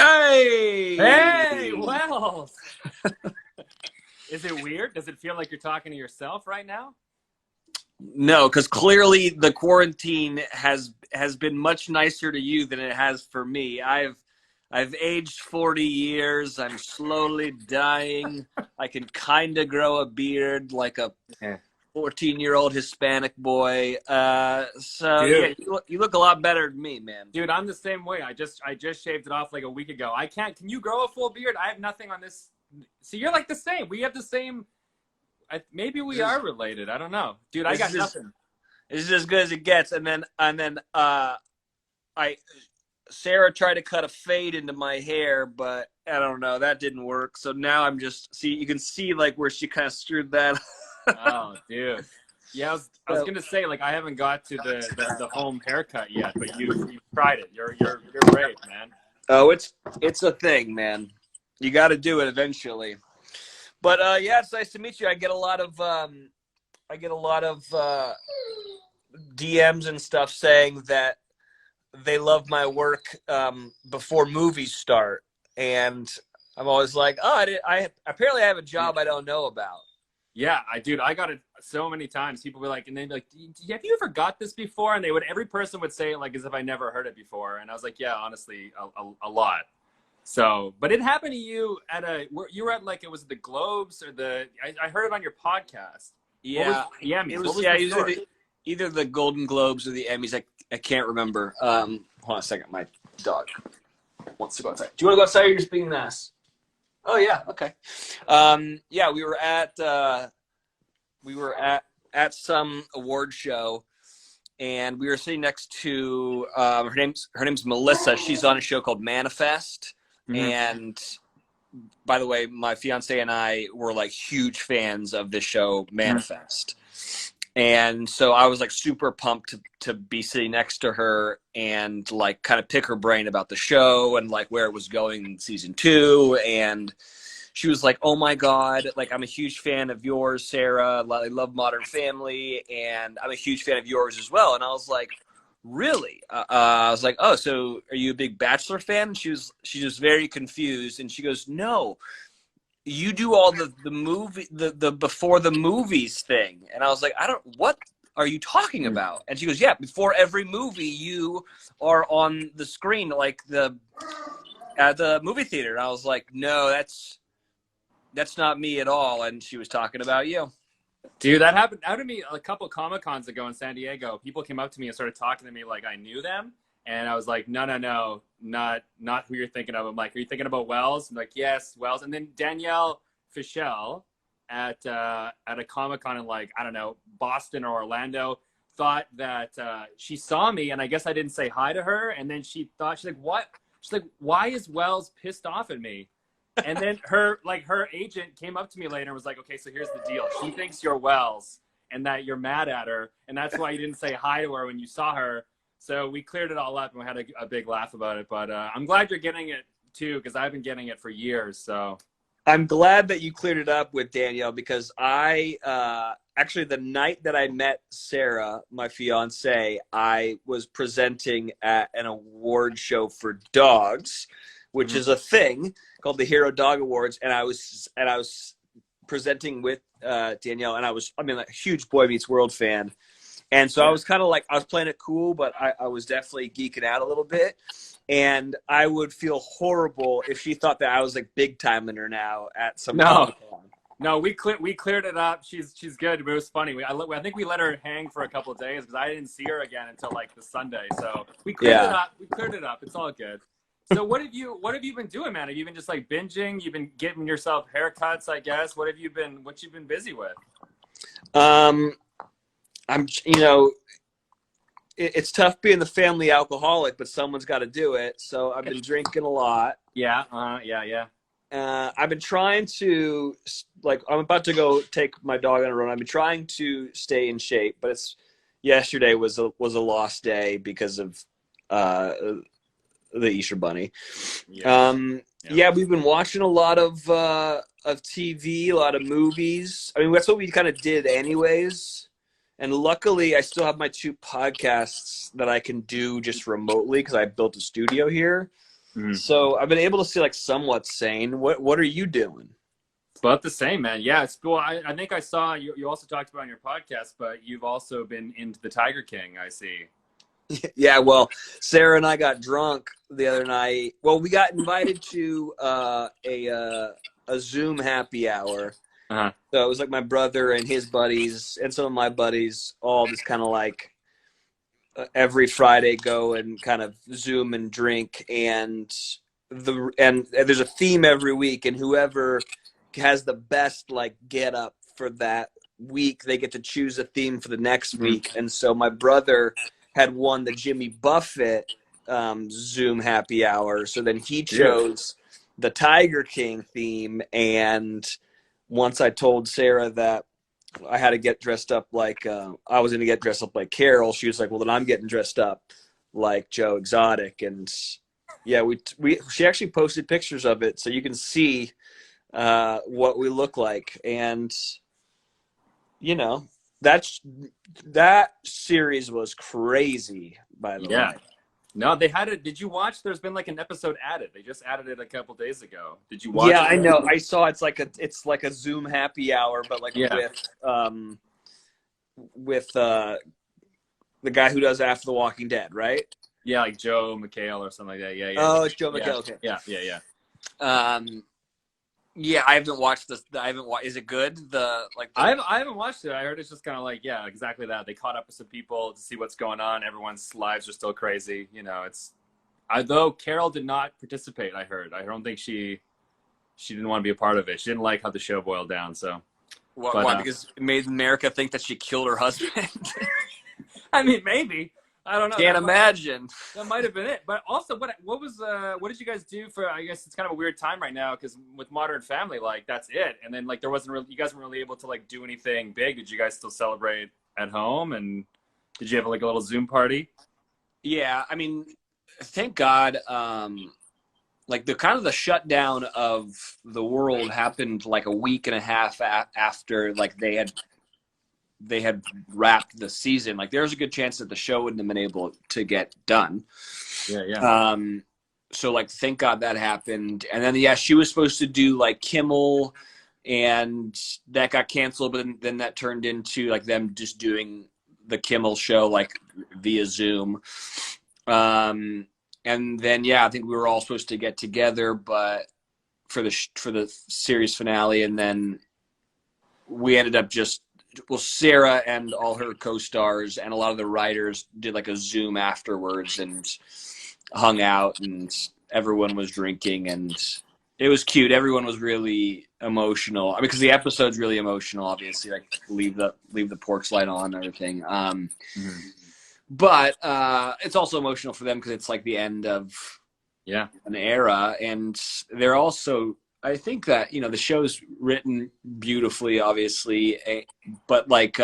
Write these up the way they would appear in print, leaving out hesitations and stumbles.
Hey! Hey, Wells! Is it weird? Does it feel like you're talking to yourself right now? No, because clearly the quarantine has been much nicer to you than it has for me. I've aged 40 years. I'm slowly dying. I can kind of grow a beard like a Yeah. 14-year-old Hispanic boy. So yeah, Dude, you look a lot better than me, man. dude, I'm the same way. I just shaved it off like a week ago. I can't. Can you grow a full beard? I have nothing on this. So you're like the same. We have the same. Maybe we This is are related. I don't know, dude. I this got is nothing. this is as good as it gets. And then I Sarah tried to cut a fade into my hair, but I don't know, that didn't work. So now I'm just you can see like where she kind of screwed that. Oh, dude. Yeah, I was gonna say like I haven't got to the home haircut yet, but you tried it. You're brave, man. Oh, it's a thing, man. You got to do it eventually. But yeah, it's nice to meet you. I get a lot of DMs and stuff saying that they love my work before movies start, and I'm always like, oh, I apparently I have a job I don't know about. Yeah, I got it so many times. People were like, and they'd be like, have you ever got this before? And every person would say it like as if I never heard it before. And I was like, yeah, honestly, a lot. So, but it happened to you you were at like, it was the Globes or I heard it on your podcast. Yeah, The Emmys? it What was was yeah, the story? either the Golden Globes or the Emmys. I can't remember. Hold on a second, my dog wants to go outside. Do you want to go outside or you're just being nice? Oh yeah, okay. Yeah, we were at some award show, and we were sitting next to her name's Melissa. She's on a show called Manifest, and by the way, my fiance and I were like huge fans of this show Manifest. And so I was like super pumped to be sitting next to her and like kind of pick her brain about the show and like where it was going in season 2. And she was like, oh my God, like I'm a huge fan of yours, Sarah. I love Modern Family, and I'm a huge fan of yours as well. And I was like, really? I was like, oh, so are you a big Bachelor fan? And she was very confused, and she goes, no, you do all the movie the before the movies thing. And I was like, what are you talking about? And she goes, yeah, before every movie you are on the screen like at the movie theater. And I was like, no, that's not me at all. And she was talking about you. Dude, that happened to me a couple Comic Cons ago in San Diego. People came up to me and started talking to me like I knew them. And I was like, no, not who you're thinking of. I'm like, are you thinking about Wells? I'm like, yes, Wells. And then Danielle Fischel at a Comic Con in like, I don't know, Boston or Orlando thought that she saw me, and I guess I didn't say hi to her. And then she's like, what? She's like, why is Wells pissed off at me? And then her agent came up to me later and was like, okay, so here's the deal. She thinks you're Wells and that you're mad at her, and that's why you didn't say hi to her when you saw her. So we cleared it all up and we had a big laugh about it. But I'm glad you're getting it too, because I've been getting it for years. So I'm glad that you cleared it up with Danielle, because I actually, the night that I met Sarah, my fiance, I was presenting at an award show for dogs, which is a thing called the Hero Dog Awards, and I was presenting with Danielle, and I'm like a huge Boy Meets World fan. And so I was kind of like, I was playing it cool, but I was definitely geeking out a little bit. And I would feel horrible if she thought that I was like big timing her now at some Comic-Con. No, we cleared it up. She's good, but it was funny. I think we let her hang for a couple of days because I didn't see her again until like the Sunday. So we cleared it up. We cleared it up. It's all good. So what have you been doing, man? Have you been just like binging? You've been getting yourself haircuts, I guess. What you been busy with? It's tough being the family alcoholic, but someone's got to do it. So I've been drinking a lot. Yeah. I've been trying to, like, I'm about to go take my dog on a run. I've been trying to stay in shape, but yesterday was a lost day because of the Easter Bunny. Yeah, we've been watching a lot of TV, a lot of movies. I mean, that's what we kind of did anyways. And luckily, I still have my 2 podcasts that I can do just remotely because I built a studio here. Mhm. So I've been able to stay like somewhat sane. What are you doing? About the same, man. Yeah, it's cool. I think I saw you also talked about on your podcast, but you've also been into the Tiger King, I see. Yeah, well, Sarah and I got drunk the other night. Well, we got invited to a Zoom happy hour. Uh-huh. So it was like my brother and his buddies and some of my buddies all just kind of like every Friday go and kind of Zoom and drink, and there's a theme every week, and whoever has the best like get up for that week, they get to choose a theme for the next Mhm. week. And so my brother had won the Jimmy Buffett Zoom happy hour, so then he Yeah. chose the Tiger King theme. And once I told Sarah that I had to get dressed up like I was going to get dressed up like Carol, she was like, "Well, then I'm getting dressed up like Joe Exotic." And yeah, she actually posted pictures of it, so you can see what we look like. And you know, that series was crazy, by the Yeah. way. No, they had it. Did you watch? There's been like an episode added. They just added it a couple days ago. Did you watch Yeah, it? I know. I saw it's like a Zoom happy hour, but like Yeah. with the guy who does After the Walking Dead, right? Yeah, like Joe McHale or something like that. Yeah, yeah. Oh, it's Joe Yeah. McHale. Okay. Yeah, yeah, yeah. Yeah, I haven't watched this. I haven't watched. Is it good? I haven't watched it. I heard it's just kind of like, yeah, exactly that. They caught up with some people to see what's going on. Everyone's lives are still crazy. You know, though Carol did not participate. I heard. I don't think she didn't want to be a part of it. She didn't like how the show boiled down. So, Why? Because it made America think that she killed her husband. I mean, maybe. I don't know. Can't imagine. That might have been it. But also, what did you guys do for? I guess it's kind of a weird time right now because with Modern Family, like that's it. And then like there wasn't really, you guys weren't really able to like do anything big. Did you guys still celebrate at home? And did you have like a little Zoom party? Yeah, I mean, thank God. Like the shutdown of the world happened like a week and a half after like they had wrapped the season. Like there's a good chance that the show wouldn't have been able to get done. Yeah, yeah. So like thank God that happened. And then yeah, she was supposed to do like Kimmel, and that got canceled, but then that turned into like them just doing the Kimmel show like via Zoom. And then yeah, I think we were all supposed to get together, but for the series finale, and then we ended up Sarah and all her co-stars and a lot of the writers did like a Zoom afterwards and hung out, and everyone was drinking, and it was cute. Everyone was really emotional. I mean, because the episode's really emotional, obviously, like leave the porch light on and everything. But it's also emotional for them because it's like the end of an era, and they're also, I think that the show's written beautifully, obviously, but like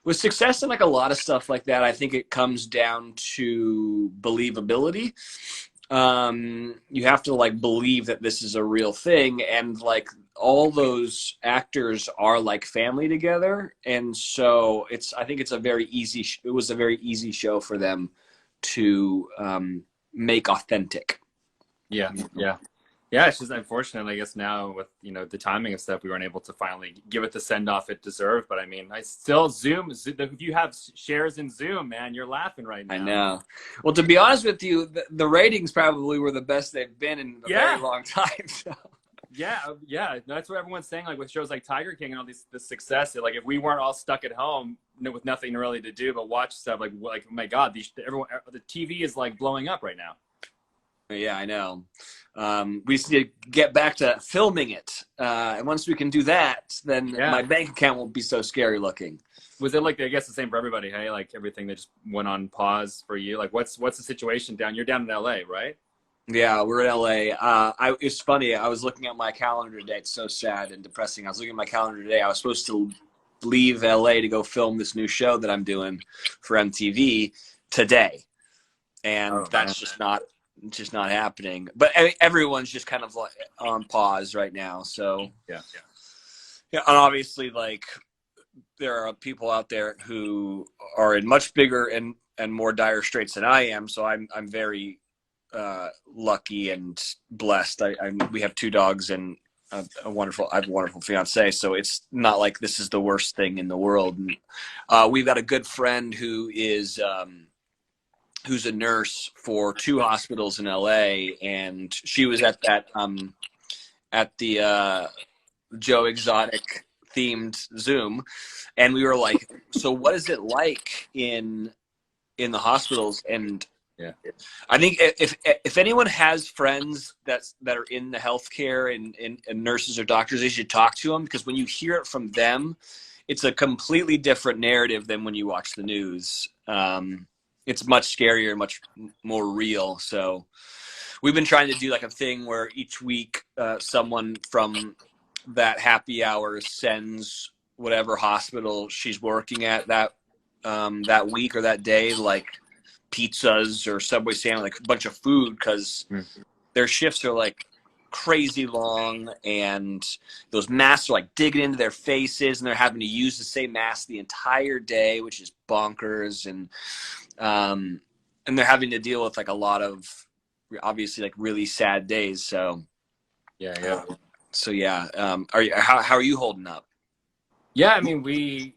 with success and like a lot of stuff like that, I think it comes down to believability. You have to like believe that this is a real thing, and like all those actors are like family together, and so I think it was a very easy show for them to make authentic. Yeah, yeah. Yeah, it's just unfortunate, I guess, now with, the timing of stuff, we weren't able to finally give it the send-off it deserved. But, I mean, I still Zoom. If you have shares in Zoom, man, you're laughing right now. I know. Well, to be honest with you, the ratings probably were the best they've been in a very long time. So. Yeah. That's what everyone's saying, like, with shows like Tiger King and all this success. Like, if we weren't all stuck at home with nothing really to do but watch stuff, like oh, my God, the TV is, like, blowing up right now. Yeah, I know. We just need to get back to filming it. And once we can do that, then my bank account won't be so scary looking. Was it like, I guess the same for everybody, hey? Like everything that just went on pause for you? Like what's the situation down? You're down in LA, right? Yeah, we're in LA. It's funny. I was looking at my calendar today. It's so sad and depressing. I was looking at my calendar today. I was supposed to leave LA to go film this new show that I'm doing for MTV today. And that's just not happening. But everyone's just kind of like on pause right now. So yeah. And obviously, like there are people out there who are in much bigger and more dire straits than I am. So I'm very lucky and blessed. We have 2 dogs and I have a wonderful fiance. So it's not like this is the worst thing in the world. And, we've got a good friend who is, who's a nurse for 2 hospitals in LA. And she was at that, at the, Joe Exotic themed Zoom. And we were like, so what is it like in the hospitals? And Yeah. I think if anyone has friends that are in the healthcare and nurses or doctors, they should talk to them, because when you hear it from them, it's a completely different narrative than when you watch the news. It's much scarier, much more real. So we've been trying to do like a thing where each week someone from that happy hour sends whatever hospital she's working at that week or that day, like pizzas or Subway sandwich, like a bunch of food, because their shifts are like crazy long, and those masks are like digging into their faces, and they're having to use the same mask the entire day, which is bonkers. And they're having to deal with like a lot of obviously like really sad days. So Yeah. How are you holding up? Yeah, I mean,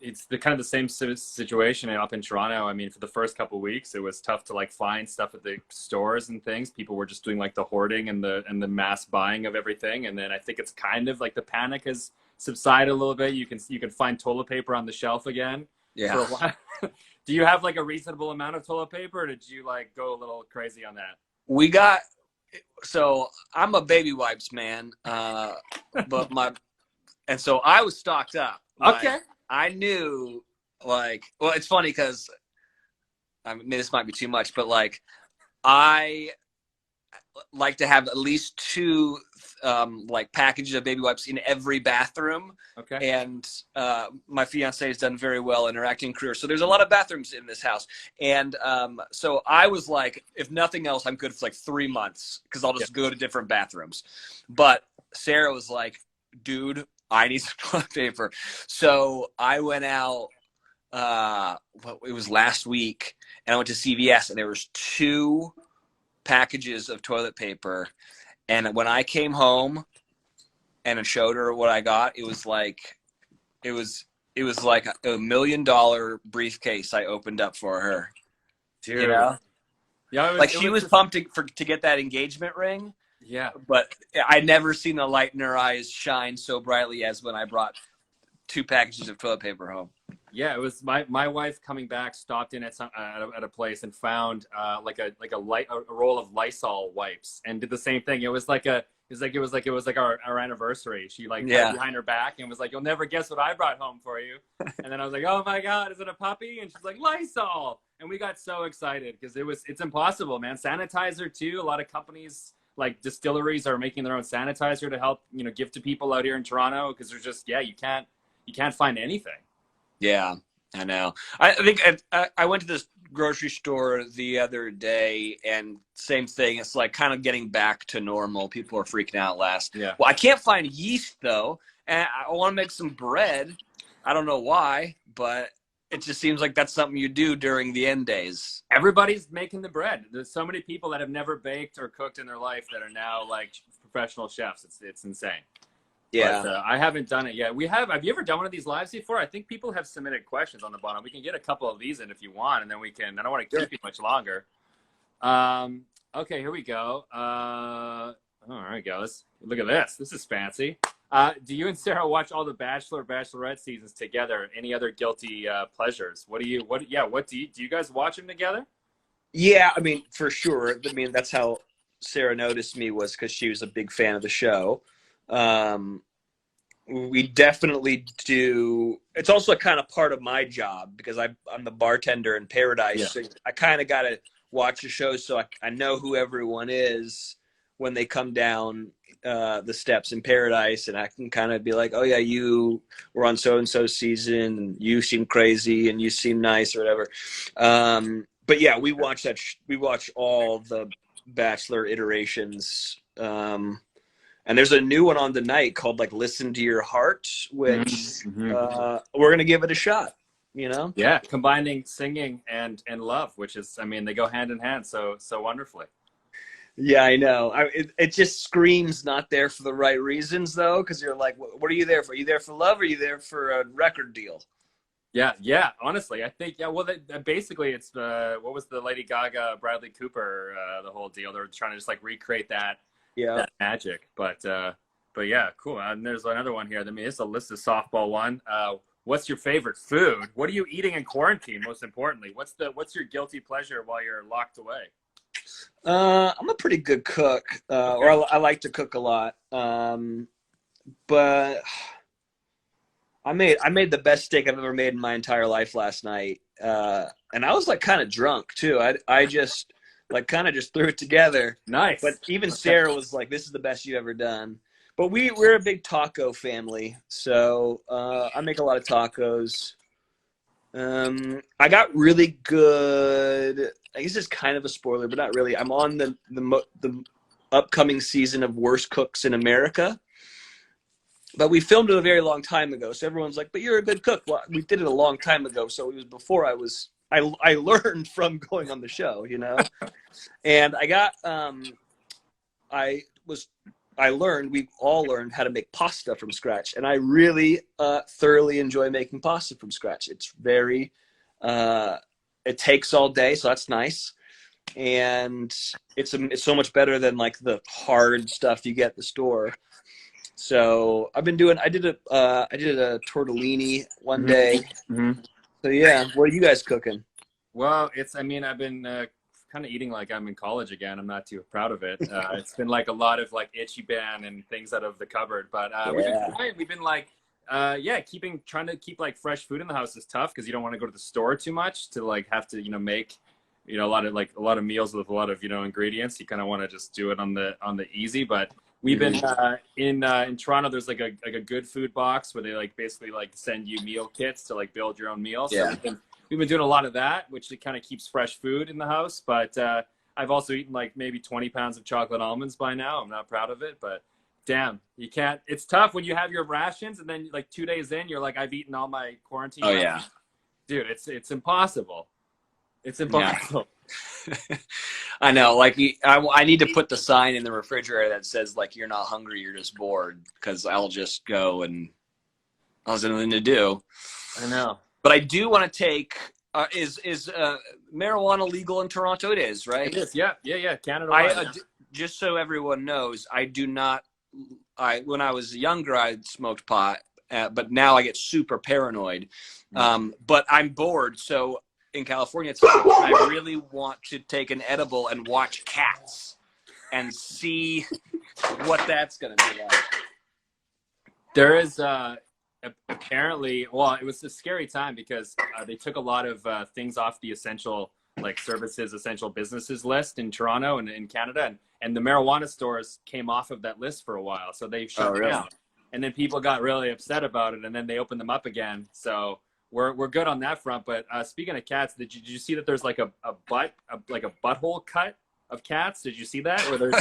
it's the kind of the same situation up in Toronto. I mean, for the first couple of weeks, it was tough to like find stuff at the stores and things. People were just doing like the hoarding and the mass buying of everything. And then I think it's kind of like the panic has subsided a little bit. You can find toilet paper on the shelf again. Yeah. For a while. Do you have like a reasonable amount of toilet paper, or did you like go a little crazy on that? So I'm a baby wipes man, and so I was stocked up. Okay. I knew, like, well, it's funny because, I mean, this might be too much, but like, I like to have at least 2 like packages of baby wipes in every bathroom. Okay. And my fiance has done very well in her acting career, so there's a lot of bathrooms in this house. And so I was like, if nothing else, I'm good for like 3 months, because I'll just go to different bathrooms. But Sarah was like, dude, I need some toilet paper. So I went out, it was last week, and I went to CVS, and there was 2 packages of toilet paper. And when I came home and I showed her what I got, it was like $1 million briefcase I opened up for her. Dude. You know? Yeah, she was pumped to get that engagement ring. Yeah. But I'd never seen the light in her eyes shine so brightly as when I brought 2 packages of toilet paper home. Yeah, it was my wife coming back, stopped in at a place and found like a roll of Lysol wipes, and did the same thing. It was like our anniversary. She like got behind her back and was like, "You'll never guess what I brought home for you." And then I was like, "Oh my God, is it a puppy?" And she's like, "Lysol." And we got so excited because it's impossible, man. Sanitizer too. A lot of companies, like distilleries, are making their own sanitizer to help, give to people out here in Toronto, because there's just you can't find anything. Yeah, I know. I think I went to this grocery store the other day, and same thing. It's like kind of getting back to normal. People are freaking out last. Yeah. Well, I can't find yeast though, and I want to make some bread. I don't know why, but it just seems like that's something you do during the end days. Everybody's making the bread. There's so many people that have never baked or cooked in their life that are now like professional chefs. It's insane. Yeah. But, I haven't done it yet. Have you ever done one of these lives before? I think people have submitted questions on the bottom. We can get a couple of these in if you want, and then we can. I don't want to keep you much longer. Okay, here we go. All right, guys. Look at this. This is fancy. Do you and Sarah watch all the Bachelor, Bachelorette seasons together? Any other guilty pleasures? Do you guys watch them together? Yeah, I mean, for sure. I mean, that's how Sarah noticed me, was because she was a big fan of the show. We definitely do. It's also a kind of part of my job, because I'm the bartender in Paradise. Yeah. So I kind of got to watch the show, so I know who everyone is when they come down the steps in Paradise, and I can kind of be like, oh yeah, you were on so-and-so season, and you seem crazy, and you seem nice, or whatever. But yeah, we watch all the Bachelor iterations. And there's a new one on tonight called like Listen to Your Heart, which we're going to give it a shot, Yeah, combining singing and love, which is, I mean, they go hand in hand so wonderfully. Yeah, I know. It just screams not there for the right reasons, though, because you're like, what are you there for? Are you there for love, or are you there for a record deal? Yeah, yeah. Honestly, I think well, basically, it's what was the Lady Gaga, Bradley Cooper, the whole deal. They're trying to just like recreate Yeah. that magic. But yeah, cool. And there's another one here. I mean, it's a list of softball one. What's your favorite food? What are you eating in quarantine? Most importantly, what's your guilty pleasure while you're locked away? I'm a pretty good cook, or Okay. I like to cook a lot. But I made the best steak I've ever made in my entire life last night, and I was like kind of drunk too. I just like kind of just threw it together. But Nice. even Okay. Sarah was like, "This is the best you've ever done." But we're a big taco family, so I make a lot of tacos. I got really good. I guess it's kind of a spoiler, but not really. I'm on the upcoming season of Worst Cooks in America, but we filmed it a very long time ago. So everyone's like, "But you're a good cook." Well, we did it a long time ago, so it was before I was. I learned from going on the show, and I was I learned we all learned how to make pasta from scratch, and I really thoroughly enjoy making pasta from scratch. It's very it takes all day, so that's nice, and it's so much better than like the hard stuff you get at the store. So I did a tortellini one day. Mm-hmm. So yeah, what are you guys cooking? Well, I mean, I've been kind of eating like I'm in college again. I'm not too proud of it. It's been like a lot of like itchy ban and things out of the cupboard. But we've been Yeah. trying. We've been like, yeah, trying to keep like fresh food in the house is tough because you don't want to go to the store too much to like have to, make, a lot of meals with a lot of, ingredients. You kind of want to just do it on the easy. But we've been in Toronto. There's like a good food box where they like basically like send you meal kits to like build your own meal. So Yeah. we've been doing a lot of that, which kind of keeps fresh food in the house. But I've also eaten like maybe 20 pounds of chocolate almonds by now. I'm not proud of it, but damn, you can't. It's tough when you have your rations and then like 2 days in, you're like, I've eaten all my quarantine. Oh yeah. Dude, it's impossible. It's Yeah. impossible. I know. Like, I need to put the sign in the refrigerator that says like you're not hungry, you're just bored, because I'll just go and I'll have nothing to do. I know. But I do want to take. Is marijuana legal in Toronto? It is, right? It is. Yeah, yeah, yeah. Canada. Just so everyone knows, I do not. When I was younger, I smoked pot, but now I get super paranoid. But I'm bored, so in California, I really want to take an edible and watch cats and see what that's going to be like. There is apparently, well, it was a scary time because they took a lot of things off the essential like services, essential businesses list in Toronto and in Canada, and the marijuana stores came off of that list for a while, so they shut down. And then people got really upset about it, and then they opened them up again. So we're good on that front. But speaking of cats, did you see that there's like a butthole cut of cats? Did you see that? Or there's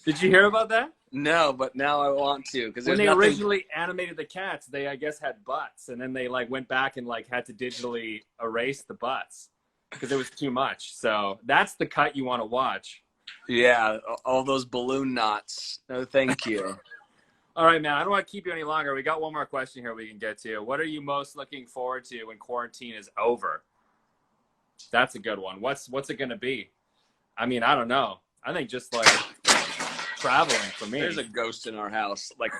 did you hear about that? No, but now I want to, because when they originally animated the cats, they I guess had butts, and then they like went back and like had to digitally erase the butts because it was too much. So that's the cut you want to watch. Yeah, all those balloon knots. No, thank you. All right, man. I don't want to keep you any longer. We got one more question here we can get to. What are you most looking forward to when quarantine is over? That's a good one. What's it going to be? I mean, I don't know. I think just like traveling for me. There's a ghost in our house. Like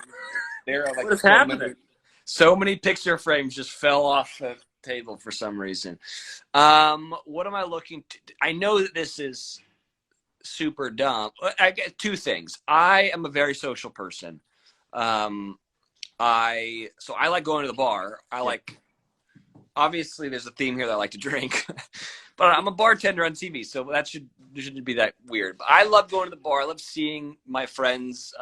there are like what is happening? So many picture frames just fell off the table for some reason. What am I looking to? I know that this is super dumb. I get two things. I am a very social person. I like going to the bar. Obviously there's a theme here that I like to drink, but I'm a bartender on TV, so shouldn't be that weird. But I love going to the bar. I love seeing my friends.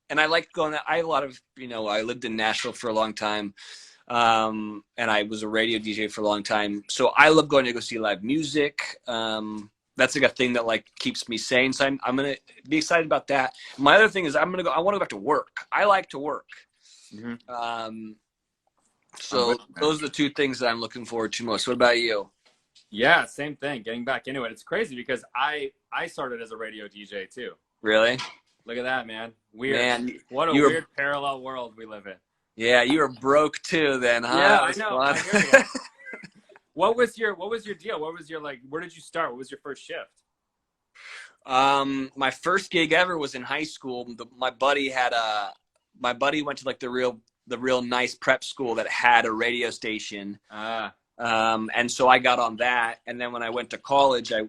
And I like going. I lived in Nashville for a long time, and I was a radio DJ for a long time. So I love going to go see live music. That's like a thing that like keeps me sane. So I'm gonna be excited about that. My other thing is I want to go back to work. I like to work. Mm-hmm. So those are the two things that I'm looking forward to most. What about you? Yeah, same thing. Getting back into it. It's crazy because I started as a radio DJ too. Really? Look at that, man. Weird. Man, What a weird parallel world we live in. Yeah, you were broke too then, huh? Yeah, I know. I hear you. What was your deal? What was your where did you start? What was your first shift? My first gig ever was in high school. My buddy went to like the real nice prep school that had a radio station. And so I got on that. And then when I went to college, I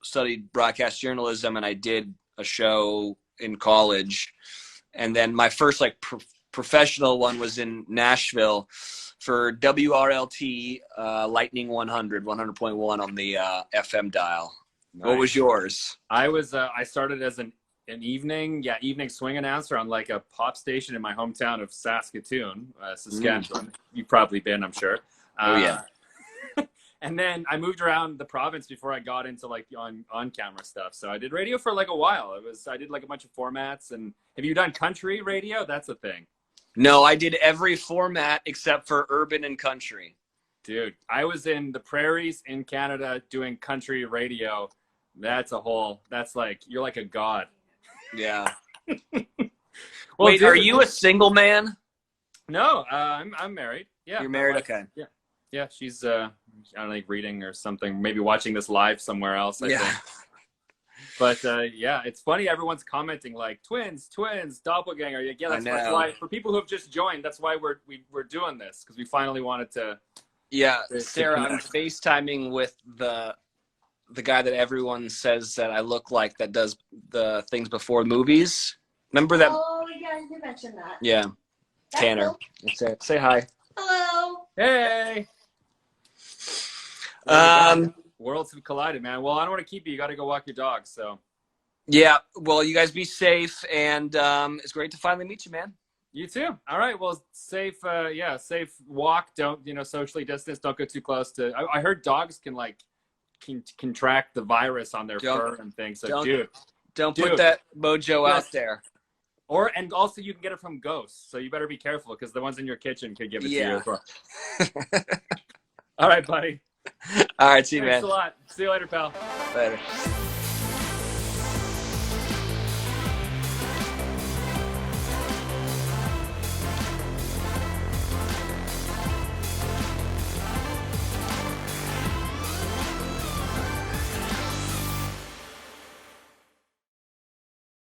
studied broadcast journalism, and I did a show in college. And then my first professional one was in Nashville for WRLT Lightning 100.1 on the FM dial. Nice. What was yours? I started as an evening swing announcer on like a pop station in my hometown of Saskatoon, Saskatchewan. You've probably been, I'm sure. Oh yeah. And then I moved around the province before I got into like on camera stuff. So I did radio for like a while. I did like a bunch of formats. And have you done country radio? That's a thing. No, I did every format except for urban and country. Dude, I was in the prairies in Canada doing country radio. That's like, you're like a god. Yeah. Well, wait, dude, are you a single man? No, I'm married. Yeah. You're married? Okay. Yeah. Yeah, she's I don't know, like reading or something, maybe watching this live somewhere else, I think. But yeah, it's funny, everyone's commenting like twins, doppelganger. Yeah, that's why, for people who have just joined, that's why we're doing this, because we finally wanted to. Yeah, Sarah, I'm FaceTiming with the guy that everyone says that I look like, that does the things before movies. Remember that? Oh yeah, you mentioned that. Yeah, that's Tanner. Cool. Say hi. Hello. Hey. Worlds have collided, man. Well, I don't want to keep you. You got to go walk your dog. So. Yeah. Well, you guys be safe, and it's great to finally meet you, man. You too. All right. Well, safe. Safe walk. Don't socially distance. Don't go too close to. I heard dogs can contract the virus on their fur and things. So, don't put that mojo out there. And also you can get it from ghosts. So you better be careful, because the ones in your kitchen could give it to you as well. All right, buddy. All right, see you, man. Thanks a lot. See you later, pal. Later.